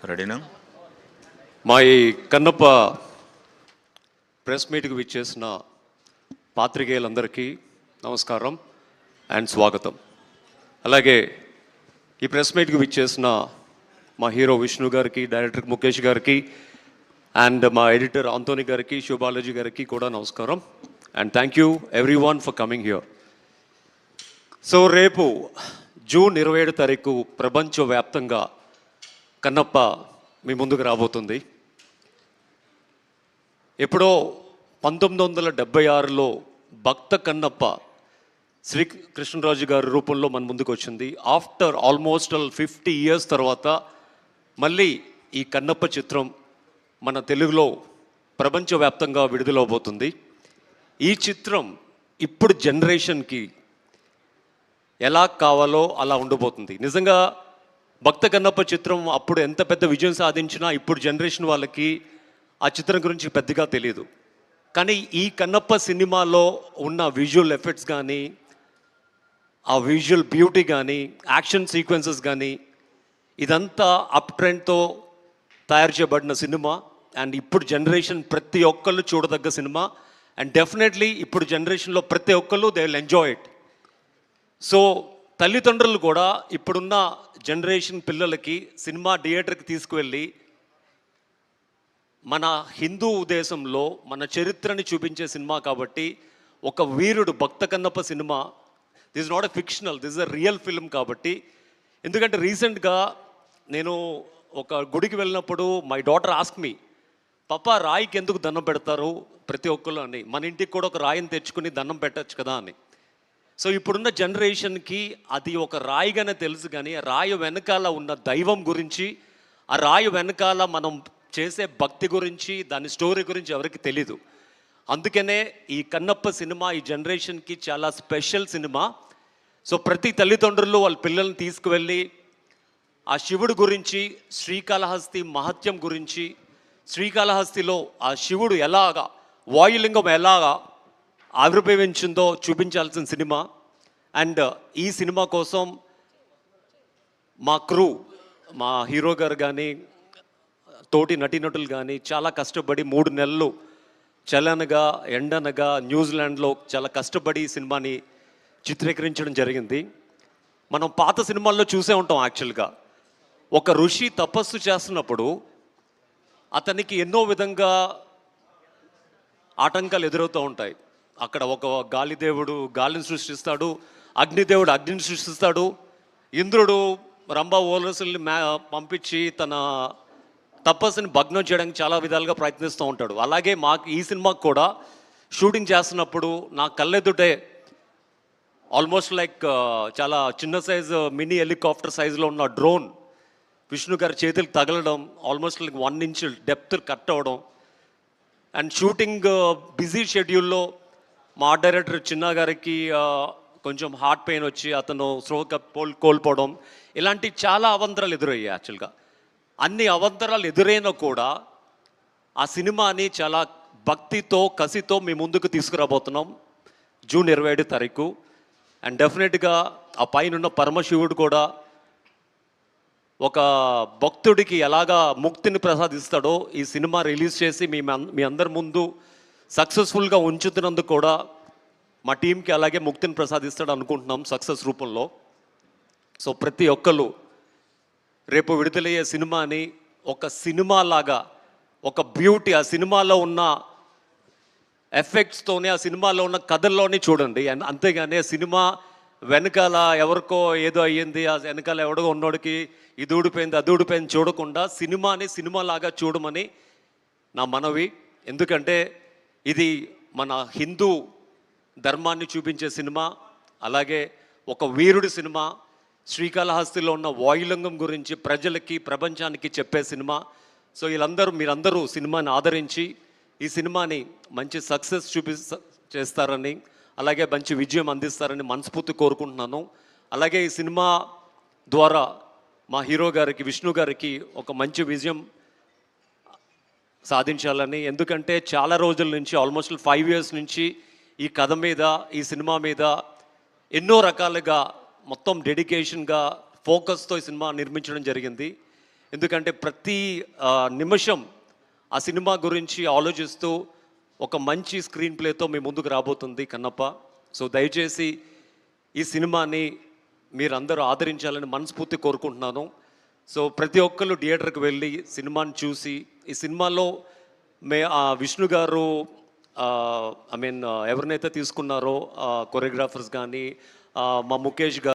రెడీనా? మా ఈ కన్నప్ప ప్రెస్ మీట్కి విచ్చేసిన పాత్రికేయులందరికీ నమస్కారం అండ్ స్వాగతం. అలాగే ఈ ప్రెస్ మీట్కి విచ్చేసిన మా హీరో విష్ణు గారికి, డైరెక్టర్ ముఖేష్ గారికి అండ్ మా ఎడిటర్ ఆంటోనీ గారికి, శుభాలజీ గారికి కూడా నమస్కారం and thank you every one for coming here. So రేపు జూన్ 27 తారీఖు ప్రపంచవ్యాప్తంగా కన్నప్ప మీ ముందుకు రాబోతుంది. ఎప్పుడో 1976లో భక్త కన్నప్ప శ్రీ కృష్ణరాజు గారి రూపంలో మన ముందుకు వచ్చింది. ఆఫ్టర్ ఆల్మోస్ట్ 50 years తర్వాత మళ్ళీ ఈ కన్నప్ప చిత్రం మన తెలుగులో ప్రపంచవ్యాప్తంగా విడుదలవబోతుంది. ఈ చిత్రం ఇప్పుడు జనరేషన్కి ఎలా కావాలో అలా ఉండబోతుంది. నిజంగా భక్త కన్నప్ప చిత్రం అప్పుడు ఎంత పెద్ద విజయం సాధించినా ఇప్పుడు జనరేషన్ వాళ్ళకి ఆ చిత్రం గురించి పెద్దగా తెలియదు. కానీ ఈ కన్నప్ప సినిమాలో ఉన్న విజువల్ ఎఫెక్ట్స్ కానీ, ఆ విజువల్ బ్యూటీ కానీ, యాక్షన్ సీక్వెన్సెస్ కానీ ఇదంతా అప్ ట్రెండ్తో తయారు చేయబడిన సినిమా అండ్ ఇప్పుడు జనరేషన్ ప్రతి ఒక్కళ్ళు చూడదగ్గ సినిమా అండ్ డెఫినెట్లీ ఇప్పుడు జనరేషన్లో ప్రతి ఒక్కళ్ళు they will enjoy it. So తల్లిదండ్రులు కూడా ఇప్పుడున్న జనరేషన్ పిల్లలకి సినిమా థియేటర్కి తీసుకువెళ్ళి మన హిందూ దేశంలో మన చరిత్రని చూపించే సినిమా కాబట్టి ఒక వీరుడు భక్త కన్నప్ప సినిమా this not a fictional, this a real film కాబట్టి. ఎందుకంటే రీసెంట్గా నేను ఒక గుడికి వెళ్ళినప్పుడు మై డాటర్ ఆస్క్ మీ, పాపా రాయికి ఎందుకు దండం పెడతారు ప్రతి ఒక్కరు అని, మన ఇంటికి కూడా ఒక రాయిని తెచ్చుకుని దండం పెట్టచ్చు కదా అని. సో ఇప్పుడున్న జనరేషన్కి అది ఒక రాయిగానే తెలుసు, కానీ ఆ రాయి వెనకాల ఉన్న దైవం గురించి, ఆ రాయి వెనకాల మనం చేసే భక్తి గురించి, దాని స్టోరీ గురించి ఎవరికి తెలీదు. అందుకనే ఈ కన్నప్ప సినిమా ఈ జనరేషన్కి చాలా స్పెషల్ సినిమా. సో ప్రతి తల్లిదండ్రులు వాళ్ళ పిల్లల్ని తీసుకువెళ్ళి ఆ శివుడు గురించి, శ్రీకాళహస్తి మహత్యం గురించి, శ్రీకాళహస్తిలో ఆ శివుడు ఎలాగా, వాయులింగం ఎలాగా ఆవిర్భవించిందో చూపించాల్సిన సినిమా. అండ్ ఈ సినిమా కోసం మా క్రూ, మా హీరో గారు కానీ తోటి నటీనటులు కానీ చాలా కష్టపడి 3 నెలలు చలనగా ఎండనగా న్యూజిలాండ్లో చాలా కష్టపడి ఈ సినిమాని చిత్రీకరించడం జరిగింది. మనం పాత సినిమాల్లో చూసే ఉంటాం. యాక్చువల్గా ఒక ఋషి తపస్సు చేస్తున్నప్పుడు అతనికి ఎన్నో విధంగా ఆటంకాలు ఎదురవుతూ ఉంటాయి. అక్కడ ఒక గాలిదేవుడు గాలిని సృష్టిస్తాడు, అగ్నిదేవుడు అగ్నిని సృష్టిస్తాడు, ఇంద్రుడు రంభ ఓలసుల్ని పంపించి తన తపస్సుని భగ్నం చేయడానికి చాలా విధాలుగా ప్రయత్నిస్తూ ఉంటాడు. అలాగే మాకు ఈ సినిమాకు కూడా షూటింగ్ చేస్తున్నప్పుడు నా కళ్ళెదుటే ఆల్మోస్ట్ లైక్ చాలా చిన్న సైజు మినీ హెలికాప్టర్ సైజులో ఉన్న డ్రోన్ విష్ణు గారి చేతులకు తగలడం, almost like 1 inch depth cut అవ్వడం అండ్ షూటింగ్ బిజీ షెడ్యూల్లో మా ఆర్ట్ డైరెక్టర్ చిన్న గారికి కొంచెం హార్ట్ పెయిన్ వచ్చి అతను స్ట్రోక్ కోల్పోవడం, ఇలాంటి చాలా అవంతరాలు ఎదురయ్యాయి. యాక్చువల్గా అన్ని అవంతరాలు ఎదురైనా కూడా ఆ సినిమాని చాలా భక్తితో కసితో మీ ముందుకు తీసుకురాబోతున్నాం జూన్ 27 తారీఖు. అండ్ డెఫినెట్గా ఆ పైన పరమశివుడు కూడా ఒక భక్తుడికి ఎలాగా ముక్తిని ప్రసాదిస్తాడో ఈ సినిమా రిలీజ్ చేసి మీ అందరి ముందు సక్సెస్ఫుల్గా ఉంచుతున్నందుకు కూడా మా టీంకి అలాగే ముక్తిని ప్రసాదిస్తాడు అనుకుంటున్నాం సక్సెస్ రూపంలో. సో ప్రతి ఒక్కరు రేపు విడుదలయ్యే సినిమాని ఒక సినిమా లాగా, ఒక బ్యూటీ ఆ సినిమాలో ఉన్న ఎఫెక్ట్స్తోనే, ఆ సినిమాలో ఉన్న కథల్లోనే చూడండి. అంతేగాని సినిమా వెనకాల ఎవరికో ఏదో అయ్యింది, ఆ వెనకాల ఎవడో ఉన్నోడికి ఇది ఊడిపోయింది అది ఊడిపోయింది చూడకుండా సినిమాని సినిమాలాగా చూడమని నా మనవి. ఎందుకంటే ఇది మన హిందూ ధర్మాన్ని చూపించే సినిమా, అలాగే ఒక వీరుడి సినిమా, శ్రీకాళహస్తిలో ఉన్న వాయులింగం గురించి ప్రజలకి ప్రపంచానికి చెప్పే సినిమా. సో మీరందరూ సినిమాని ఆదరించి ఈ సినిమాని మంచి సక్సెస్ చేస్తారని, అలాగే మంచి విజయం అందిస్తారని మనస్ఫూర్తి కోరుకుంటున్నాను. అలాగే ఈ సినిమా ద్వారా మా హీరో గారికి, విష్ణు గారికి ఒక మంచి విజయం సాధించాలని. ఎందుకంటే చాలా రోజుల నుంచి ఆల్మోస్ట్ 5 years నుంచి ఈ కథ మీద, ఈ సినిమా మీద ఎన్నో రకాలుగా మొత్తం డెడికేషన్గా ఫోకస్తో ఈ సినిమా నిర్మించడం జరిగింది. ఎందుకంటే ప్రతి నిమిషం ఆ సినిమా గురించి ఆలోచిస్తూ ఒక మంచి స్క్రీన్ ప్లేతో మీ ముందుకు రాబోతుంది కన్నప్ప. సో దయచేసి ఈ సినిమాని మీరందరూ ఆదరించాలని మనస్ఫూర్తి కోరుకుంటున్నాను. సో ప్రతి ఒక్కళ్ళు థియేటర్కి వెళ్ళి సినిమాని చూసి, ఈ సినిమాలో విష్ణు గారు ఐ మీన్ ఎవరినైతే తీసుకున్నారో కొరియోగ్రాఫర్స్ కానీ, మా ముఖేష్ గారు